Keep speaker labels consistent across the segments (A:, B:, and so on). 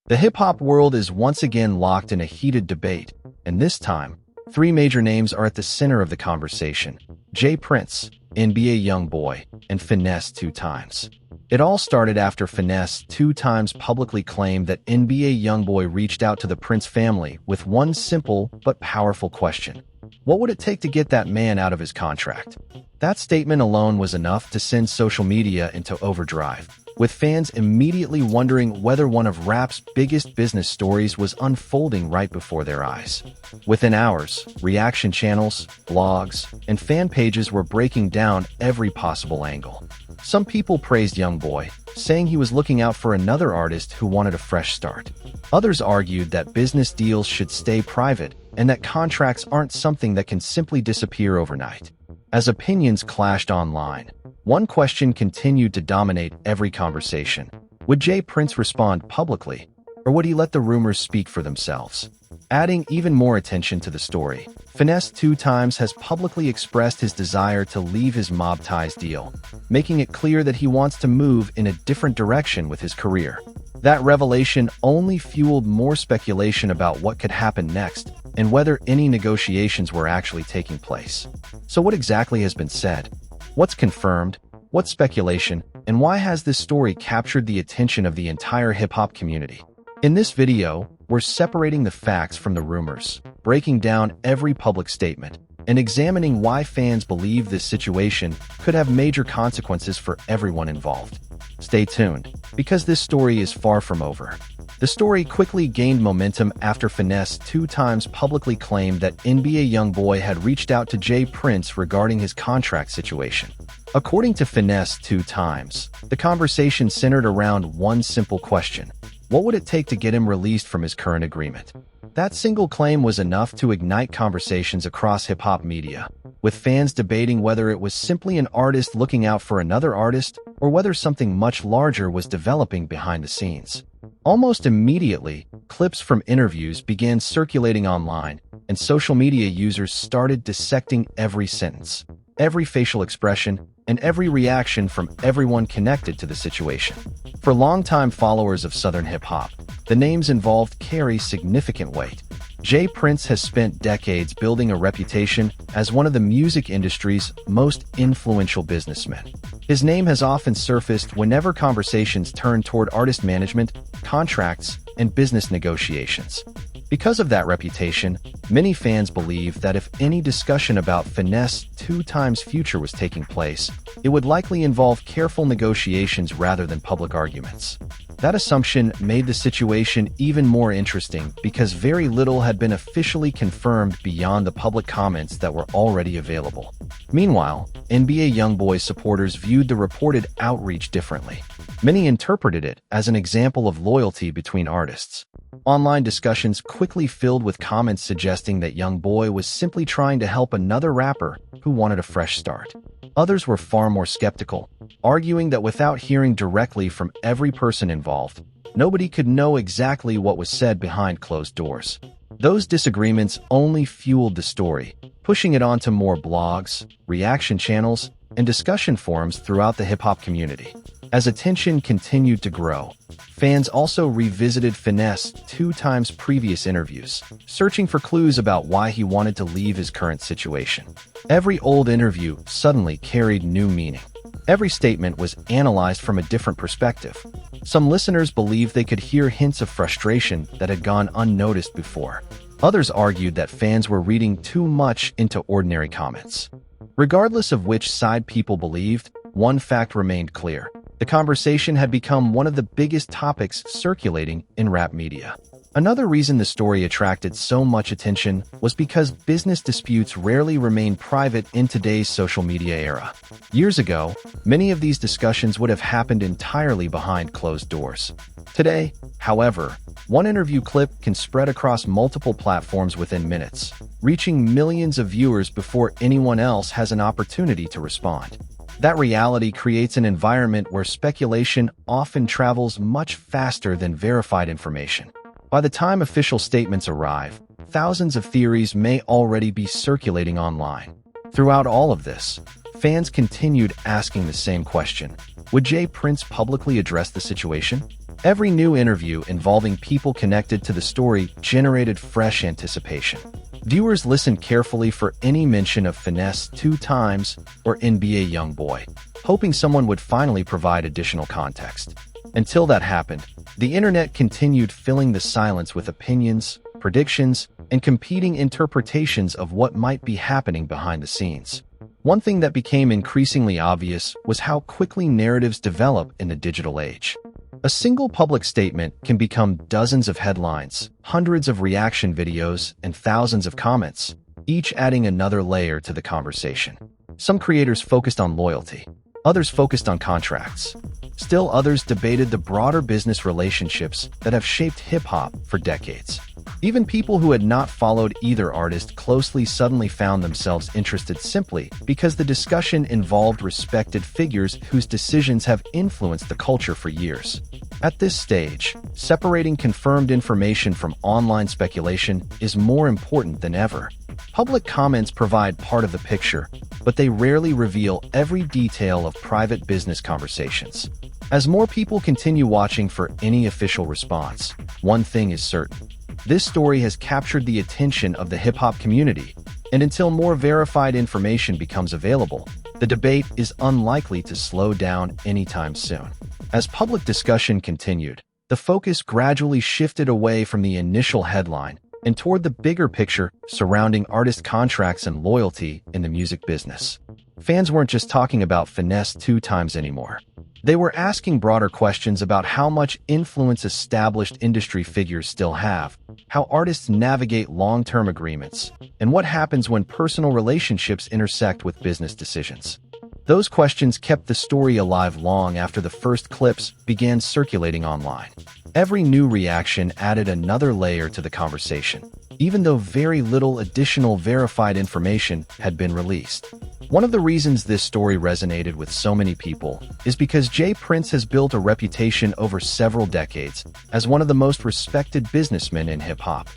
A: The hip-hop world is once again locked in a heated debate, and this time, three major names are at the center of the conversation: J. Prince, NBA YoungBoy, and Finesse2Tymes. It all started after Finesse2Tymes publicly claimed that NBA YoungBoy reached out to the Prince family with one simple but powerful question: what would it take to get that man out of his contract? That statement alone was enough to send social media into overdrive, with fans immediately wondering whether one of rap's biggest business stories was unfolding right before their eyes. Within hours, reaction channels, blogs, and fan pages were breaking down every possible angle. Some people praised YoungBoy, saying he was looking out for another artist who wanted a fresh start. Others argued that business deals should stay private and that contracts aren't something that can simply disappear overnight. As opinions clashed online, one question continued to dominate every conversation: would J. Prince respond publicly, or would he let the rumors speak for themselves? Adding even more attention to the story, Finesse2Tymes has publicly expressed his desire to leave his Mob Ties deal, making it clear that he wants to move in a different direction with his career. That revelation only fueled more speculation about what could happen next and whether any negotiations were actually taking place. So what exactly has been said? What's confirmed? What's speculation? And why has this story captured the attention of the entire hip-hop community? In this video, we're separating the facts from the rumors, breaking down every public statement, and examining why fans believe this situation could have major consequences for everyone involved. Stay tuned, because this story is far from over. The story quickly gained momentum after Finesse2Tymes publicly claimed that NBA YoungBoy had reached out to J. Prince regarding his contract situation. According to Finesse2Tymes, the conversation centered around one simple question: what would it take to get him released from his current agreement? That single claim was enough to ignite conversations across hip-hop media, with fans debating whether it was simply an artist looking out for another artist or whether something much larger was developing behind the scenes. Almost immediately, clips from interviews began circulating online, and social media users started dissecting every sentence, every facial expression, and every reaction from everyone connected to the situation. For longtime followers of Southern hip-hop, the names involved carry significant weight. J. Prince has spent decades building a reputation as one of the music industry's most influential businessmen. His name has often surfaced whenever conversations turn toward artist management, contracts, and business negotiations. Because of that reputation, many fans believe that if any discussion about Finesse2Tymes' future was taking place, it would likely involve careful negotiations rather than public arguments. That assumption made the situation even more interesting because very little had been officially confirmed beyond the public comments that were already available. Meanwhile, NBA YoungBoy supporters viewed the reported outreach differently. Many interpreted it as an example of loyalty between artists. Online discussions quickly filled with comments suggesting that YoungBoy was simply trying to help another rapper who wanted a fresh start. Others were far more skeptical, arguing that without hearing directly from every person involved, nobody could know exactly what was said behind closed doors. Those disagreements only fueled the story, pushing it onto more blogs, reaction channels, and discussion forums throughout the hip-hop community. As attention continued to grow, fans also revisited Finesse2Tymes' previous interviews, searching for clues about why he wanted to leave his current situation. Every old interview suddenly carried new meaning. Every statement was analyzed from a different perspective. Some listeners believed they could hear hints of frustration that had gone unnoticed before. Others argued that fans were reading too much into ordinary comments. Regardless of which side people believed, one fact remained clear: the conversation had become one of the biggest topics circulating in rap media. Another reason the story attracted so much attention was because business disputes rarely remain private in today's social media era. Years ago, many of these discussions would have happened entirely behind closed doors. Today, however, one interview clip can spread across multiple platforms within minutes, reaching millions of viewers before anyone else has an opportunity to respond. That reality creates an environment where speculation often travels much faster than verified information. By the time official statements arrive, thousands of theories may already be circulating online. Throughout all of this, fans continued asking the same question. Would Jay Prince publicly address the situation? Every new interview involving people connected to the story generated fresh anticipation. Viewers listened carefully for any mention of Finesse2Tymes or NBA YoungBoy, hoping someone would finally provide additional context. Until that happened, the internet continued filling the silence with opinions, predictions, and competing interpretations of what might be happening behind the scenes. One thing that became increasingly obvious was how quickly narratives develop in the digital age. A single public statement can become dozens of headlines, hundreds of reaction videos, and thousands of comments, each adding another layer to the conversation. Some creators focused on loyalty, others focused on contracts. Still others debated the broader business relationships that have shaped hip-hop for decades. Even people who had not followed either artist closely suddenly found themselves interested simply because the discussion involved respected figures whose decisions have influenced the culture for years. At this stage, separating confirmed information from online speculation is more important than ever. Public comments provide part of the picture, but they rarely reveal every detail of private business conversations. As more people continue watching for any official response, one thing is certain. This story has captured the attention of the hip-hop community, and until more verified information becomes available, the debate is unlikely to slow down anytime soon. As public discussion continued, the focus gradually shifted away from the initial headline and toward the bigger picture surrounding artist contracts and loyalty in the music business. Fans weren't just talking about Finesse2Tymes anymore. They were asking broader questions about how much influence established industry figures still have, how artists navigate long-term agreements, and what happens when personal relationships intersect with business decisions. Those questions kept the story alive long after the first clips began circulating online. Every new reaction added another layer to the conversation, even though very little additional verified information had been released. One of the reasons this story resonated with so many people is because Jay Prince has built a reputation over several decades as one of the most respected businessmen in hip-hop.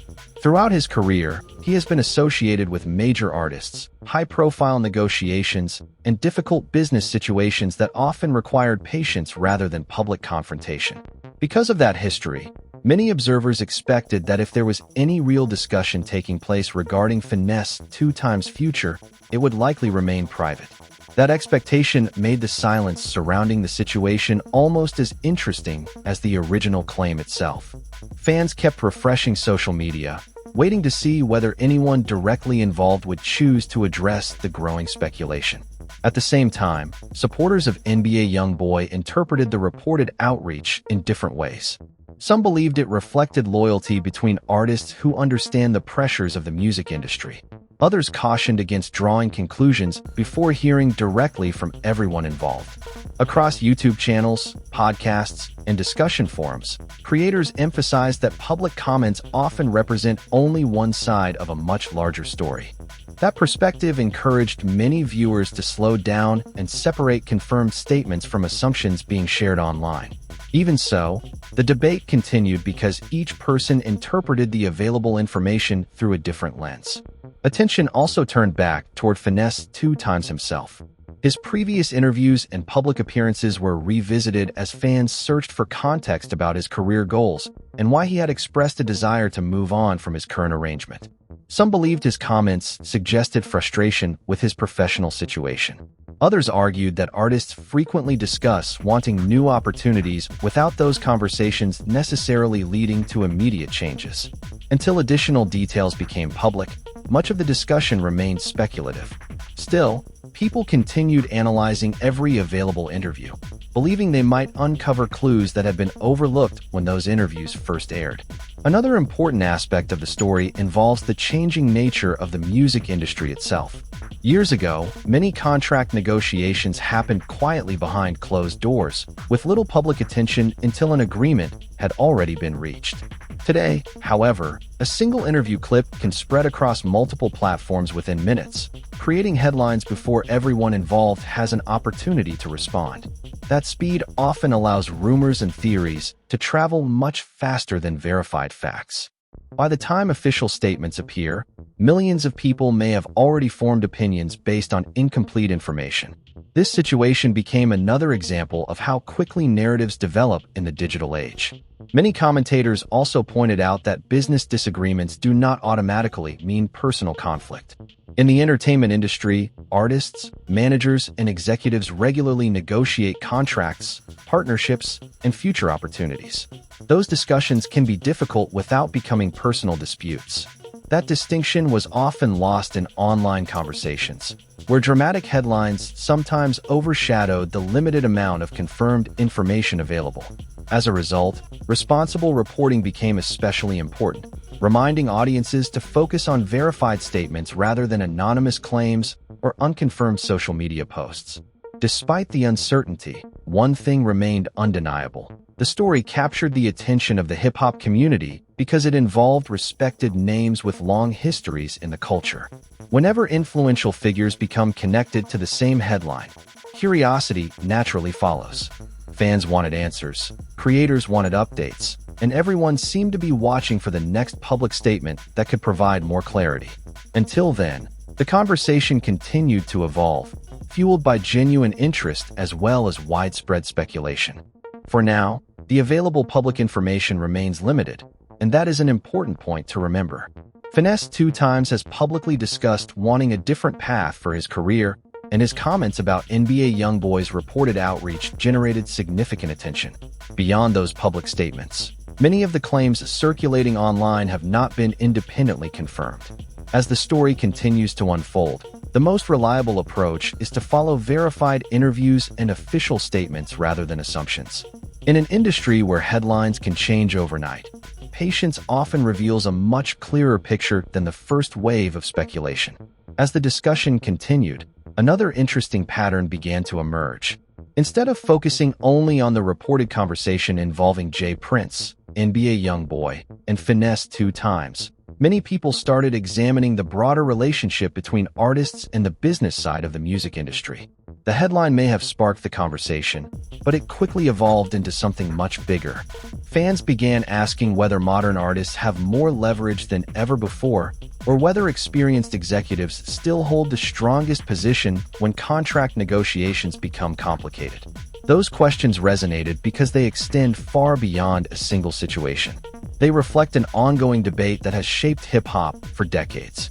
A: Throughout his career, he has been associated with major artists, high-profile negotiations, and difficult business situations that often required patience rather than public confrontation. Because of that history, many observers expected that if there was any real discussion taking place regarding Finesse2Tymes' future, it would likely remain private. That expectation made the silence surrounding the situation almost as interesting as the original claim itself. Fans kept refreshing social media, waiting to see whether anyone directly involved would choose to address the growing speculation. At the same time, supporters of NBA YoungBoy interpreted the reported outreach in different ways. Some believed it reflected loyalty between artists who understand the pressures of the music industry. Others cautioned against drawing conclusions before hearing directly from everyone involved. Across YouTube channels, podcasts, and discussion forums, creators emphasized that public comments often represent only one side of a much larger story. That perspective encouraged many viewers to slow down and separate confirmed statements from assumptions being shared online. Even so, the debate continued because each person interpreted the available information through a different lens. Attention also turned back toward Finesse2Tymes himself. His previous interviews and public appearances were revisited as fans searched for context about his career goals and why he had expressed a desire to move on from his current arrangement. Some believed his comments suggested frustration with his professional situation. Others argued that artists frequently discuss wanting new opportunities without those conversations necessarily leading to immediate changes. Until additional details became public, much of the discussion remained speculative. Still, people continued analyzing every available interview, believing they might uncover clues that had been overlooked when those interviews first aired. Another important aspect of the story involves the changing nature of the music industry itself. Years ago, many contract negotiations happened quietly behind closed doors, with little public attention until an agreement had already been reached. Today, however, a single interview clip can spread across multiple platforms within minutes, creating headlines before everyone involved has an opportunity to respond. That speed often allows rumors and theories to travel much faster than verified facts. By the time official statements appear, millions of people may have already formed opinions based on incomplete information. This situation became another example of how quickly narratives develop in the digital age. Many commentators also pointed out that business disagreements do not automatically mean personal conflict. In the entertainment industry, artists, managers, and executives regularly negotiate contracts, partnerships, and future opportunities. Those discussions can be difficult without becoming personal disputes. That distinction was often lost in online conversations, where dramatic headlines sometimes overshadowed the limited amount of confirmed information available. As a result, responsible reporting became especially important, reminding audiences to focus on verified statements rather than anonymous claims or unconfirmed social media posts. Despite the uncertainty, one thing remained undeniable. The story captured the attention of the hip-hop community because it involved respected names with long histories in the culture. Whenever influential figures become connected to the same headline, curiosity naturally follows. Fans wanted answers, creators wanted updates, and everyone seemed to be watching for the next public statement that could provide more clarity. Until then, the conversation continued to evolve, fueled by genuine interest as well as widespread speculation. For now, the available public information remains limited, and that is an important point to remember. Finesse2Tymes has publicly discussed wanting a different path for his career, and his comments about NBA YoungBoy's reported outreach generated significant attention. Beyond those public statements, many of the claims circulating online have not been independently confirmed. As the story continues to unfold, the most reliable approach is to follow verified interviews and official statements rather than assumptions. In an industry where headlines can change overnight, patience often reveals a much clearer picture than the first wave of speculation. As the discussion continued, another interesting pattern began to emerge. Instead of focusing only on the reported conversation involving J. Prince, NBA YoungBoy, and Finesse2Tymes, many people started examining the broader relationship between artists and the business side of the music industry. The headline may have sparked the conversation, but it quickly evolved into something much bigger. Fans began asking whether modern artists have more leverage than ever before, or whether experienced executives still hold the strongest position when contract negotiations become complicated. Those questions resonated because they extend far beyond a single situation. They reflect an ongoing debate that has shaped hip-hop for decades.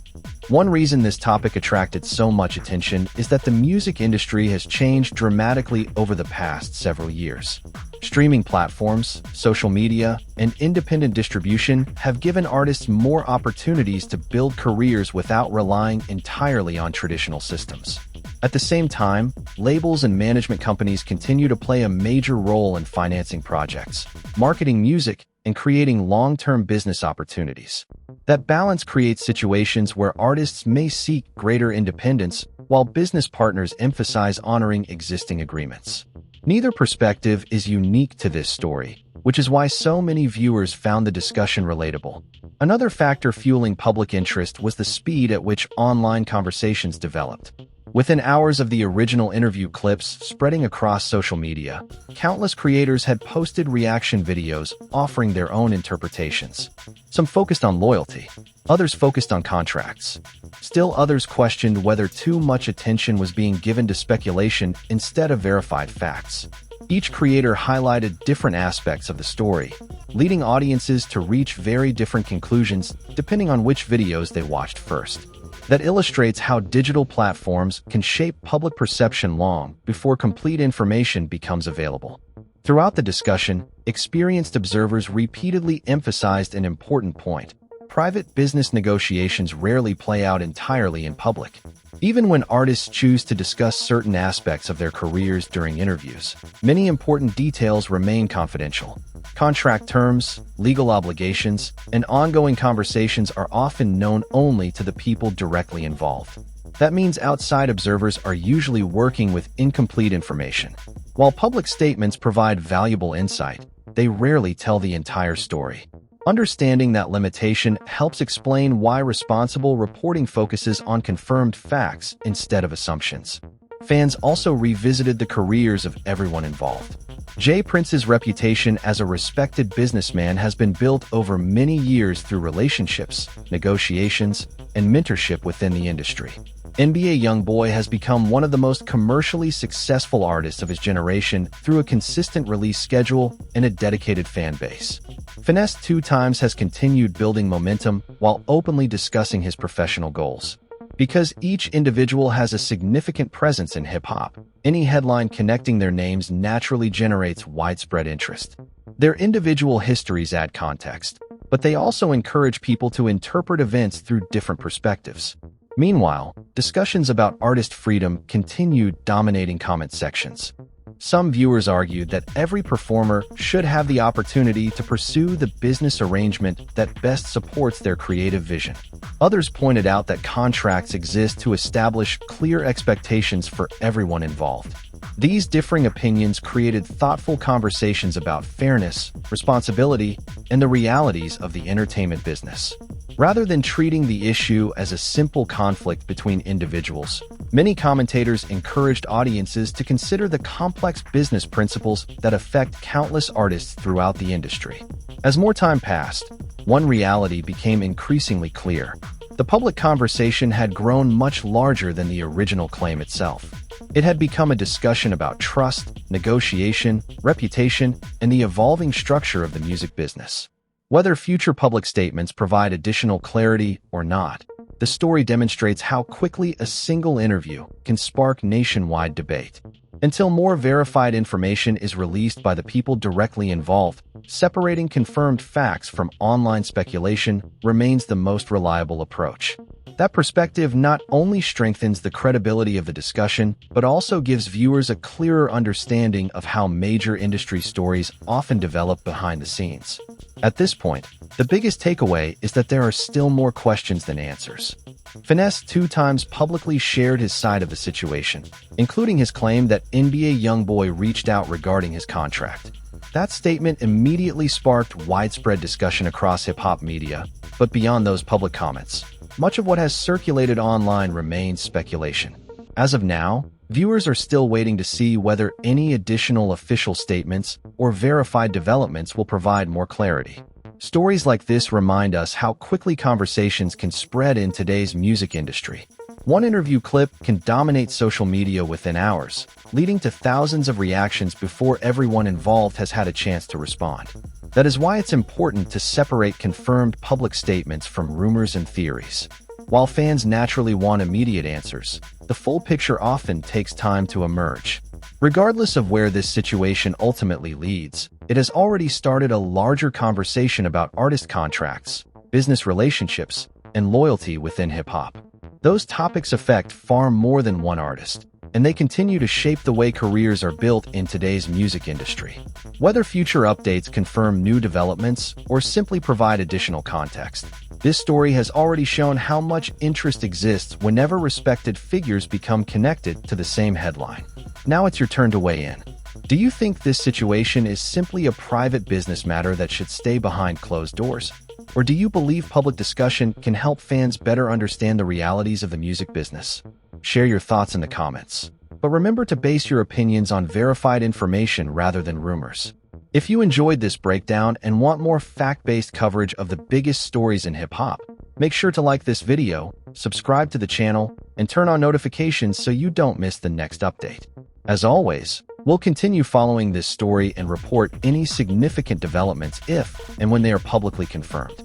A: One reason this topic attracted so much attention is that the music industry has changed dramatically over the past several years. Streaming platforms, social media, and independent distribution have given artists more opportunities to build careers without relying entirely on traditional systems. At the same time, labels and management companies continue to play a major role in financing projects, marketing music, and creating long-term business opportunities. That balance creates situations where artists may seek greater independence while business partners emphasize honoring existing agreements. Neither perspective is unique to this story, which is why so many viewers found the discussion relatable. Another factor fueling public interest was the speed at which online conversations developed. Within hours of the original interview clips spreading across social media, countless creators had posted reaction videos offering their own interpretations. Some focused on loyalty, others focused on contracts. Still others questioned whether too much attention was being given to speculation instead of verified facts. Each creator highlighted different aspects of the story, leading audiences to reach very different conclusions depending on which videos they watched first. That illustrates how digital platforms can shape public perception long before complete information becomes available. Throughout the discussion, experienced observers repeatedly emphasized an important point. Private business negotiations rarely play out entirely in public. Even when artists choose to discuss certain aspects of their careers during interviews, many important details remain confidential. Contract terms, legal obligations, and ongoing conversations are often known only to the people directly involved. That means outside observers are usually working with incomplete information. While public statements provide valuable insight, they rarely tell the entire story. Understanding that limitation helps explain why responsible reporting focuses on confirmed facts instead of assumptions. fans also revisited the careers of everyone involved. J. Prince's reputation as a respected businessman has been built over many years through relationships, negotiations, and mentorship within the industry. NBA YoungBoy has become one of the most commercially successful artists of his generation through a consistent release schedule and a dedicated fan base. Finesse2Tymes has continued building momentum while openly discussing his professional goals. Because each individual has a significant presence in hip-hop, any headline connecting their names naturally generates widespread interest. Their individual histories add context, but they also encourage people to interpret events through different perspectives. Meanwhile, discussions about artist freedom continued dominating comment sections. Some viewers argued that every performer should have the opportunity to pursue the business arrangement that best supports their creative vision. Others pointed out that contracts exist to establish clear expectations for everyone involved. These differing opinions created thoughtful conversations about fairness, responsibility, and the realities of the entertainment business. Rather than treating the issue as a simple conflict between individuals, many commentators encouraged audiences to consider the complex business principles that affect countless artists throughout the industry. As more time passed, one reality became increasingly clear. The public conversation had grown much larger than the original claim itself. It had become a discussion about trust, negotiation, reputation, and the evolving structure of the music business. Whether future public statements provide additional clarity or not, the story demonstrates how quickly a single interview can spark nationwide debate. Until more verified information is released by the people directly involved, separating confirmed facts from online speculation remains the most reliable approach. That perspective not only strengthens the credibility of the discussion, but also gives viewers a clearer understanding of how major industry stories often develop behind the scenes. At this point, the biggest takeaway is that there are still more questions than answers. Finesse2Tymes publicly shared his side of the situation, including his claim that NBA YoungBoy reached out regarding his contract. That statement immediately sparked widespread discussion across hip-hop media, but beyond those public comments, much of what has circulated online remains speculation. As of now, viewers are still waiting to see whether any additional official statements or verified developments will provide more clarity. Stories like this remind us how quickly conversations can spread in today's music industry. One interview clip can dominate social media within hours, leading to thousands of reactions before everyone involved has had a chance to respond. That is why it's important to separate confirmed public statements from rumors and theories. While fans naturally want immediate answers, the full picture often takes time to emerge. Regardless of where this situation ultimately leads, it has already started a larger conversation about artist contracts, business relationships, and loyalty within hip-hop. Those topics affect far more than one artist, and they continue to shape the way careers are built in today's music industry. Whether future updates confirm new developments or simply provide additional context, this story has already shown how much interest exists whenever respected figures become connected to the same headline. Now it's your turn to weigh in. Do you think this situation is simply a private business matter that should stay behind closed doors? Or do you believe public discussion can help fans better understand the realities of the music business? Share your thoughts in the comments. But remember to base your opinions on verified information rather than rumors. If you enjoyed this breakdown and want more fact-based coverage of the biggest stories in hip-hop, make sure to like this video, subscribe to the channel, and turn on notifications so you don't miss the next update. As always, we'll continue following this story and report any significant developments if and when they are publicly confirmed.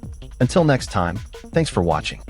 A: Until next time, thanks for watching.